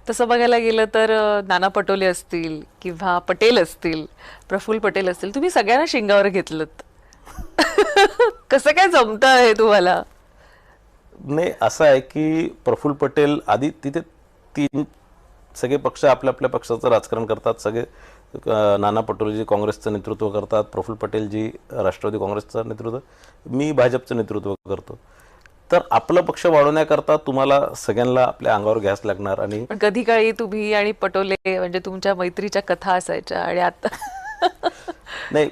तसं बघायला गेलं तर नाना पटोले असतील किंवा पटेल असतील, प्रफुल्ल पटेल असतील, तुम्ही सगळ्यांना शिंगावर घेतलत. कसं काय जमतं हे तुम्हाला? नाही, असं आहे की प्रफुल्ल पटेल आधी तिथे तीन सगळे पक्ष आपल्या आपल्या पक्षाचं राजकारण करतात. सगळे नाना पटोलेजी काँग्रेसचं नेतृत्व करतात, प्रफुल्ल पटेलजी राष्ट्रवादी काँग्रेसचं नेतृत्व, मी भाजपचं नेतृत्व करतो. तर आपलं पक्ष वाढवण्याकरता तुम्हाला सगळ्यांना आपल्या अंगावर घ्यास लागणार. आणि पण कधी काळी तुम्ही आणि पटोले म्हणजे तुमच्या मैत्रीच्या कथा असायच्या आणि आता नाही,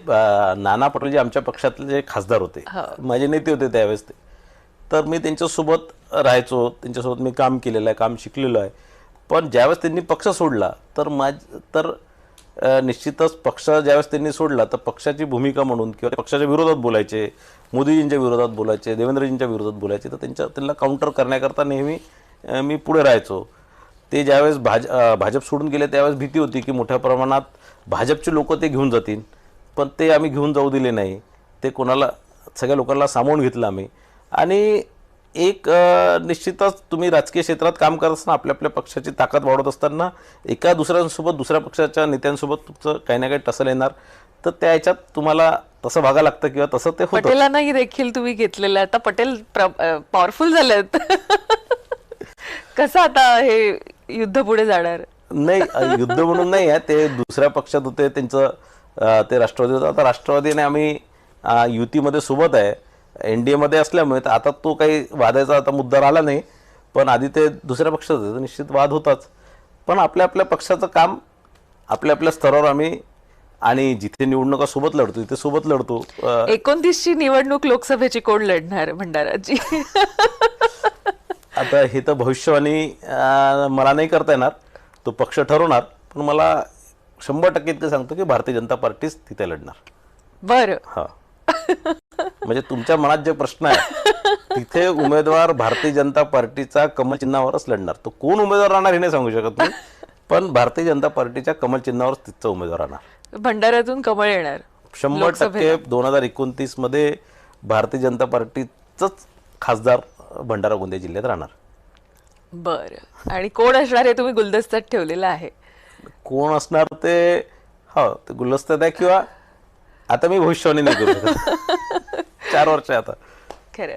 नाना पटोलेजी आमच्या पक्षातले जे खासदार होते, माझे नेते होते त्यावेळेस ते. तर मी त्यांच्यासोबत राहायचो, त्यांच्यासोबत मी काम केलेलं आहे, काम शिकलेलो आहे. पण ज्यावेळेस त्यांनी पक्ष सोडला तर निश्चितच पक्ष ज्यावेळेस त्यांनी सोडला तर पक्षाची भूमिका म्हणून किंवा पक्षाच्या विरोधात बोलायचे, मोदीजींच्या विरोधात बोलायचे, देवेंद्रजींच्या विरोधात बोलायचे, तर त्यांना काउंटर करण्याकरता नेहमी मी पुढे राहायचो. ते ज्यावेळेस भाजप सोडून गेले त्यावेळेस भीती होती की मोठ्या प्रमाणात भाजपचे लोक ते घेऊन जातील, पण ते आम्ही घेऊन जाऊ दिले नाही. ते कोणाला, सगळ्या लोकांना सामावून घेतलं आम्ही. आणि एक निश्चितच तुम्ही राजकीय क्षेत्रात काम करत असताना आपल्या आपल्या पक्षाची ताकद वाढवत असताना एका दुसऱ्यांसोबत, दुसऱ्या पक्षाच्या नेत्यांसोबत तुमचं काही ना काही टसल येणार, तर त्या ह्याच्यात तुम्हाला तसं वागावं लागतं किंवा तसं ते होतं. पटेलांनाही देखील तुम्ही घेतलेलं आहे. आता पटेल पॉवरफुल झालेत. कसं आता हे युद्ध पुढे जाणार? नाही, युद्ध म्हणून नाही आहे, ते दुसऱ्या पक्षात होते, त्यांचं ते राष्ट्रवादी होतं. आता राष्ट्रवादीने आम्ही युतीमध्ये सोबत आहे, NDA मध्ये असल्यामुळे तर आता तो काही वादाचा आता मुद्दा राहिला नाही. पण आधी ते दुसऱ्या पक्षात होते तर निश्चित वाद होताच. पण आपल्या आपल्या पक्षाचं काम आपल्या आपल्या स्तरावर आम्ही, आणि जिथे निवडणुका सोबत लढतो तिथे सोबत लढतो. 29ची निवडणूक लोकसभेची कोण लढणार भंडाराची? आता हे तर भविष्यवाणी मला नाही करता येणार, तो पक्ष ठरवणार. पण मला 100% इतकं सांगतो की भारतीय जनता पार्टीच तिथे लढणार. बरं. हा, म्हणजे तुमच्या मनात जे प्रश्न आहे तिथे उमेदवार भारतीय जनता पार्टीचा कमल चिन्हावरच लढणार. तो कोण उमेदवार राहणार हे नाही सांगू शकत मी, पण भारतीय जनता पार्टीच्या कमल चिन्हावरच तिथचा उमेदवार राहणार. भंडाऱ्यातून कमळ येणार 100%. 2029 मध्ये भारतीय जनता पार्टीचंच खासदार भंडारा गोंदिया जिल्ह्यात राहणार. बरं. आणि कोण असणार हे तुम्ही गुलदस्त्यात ठेवलेलं आहे? कोण असणार ते, हो, ते गुलदस्त्यात आहे किंवा आता मी भविष्यवाणी नाही करू शकत. 4 वर्ष आता. खरं.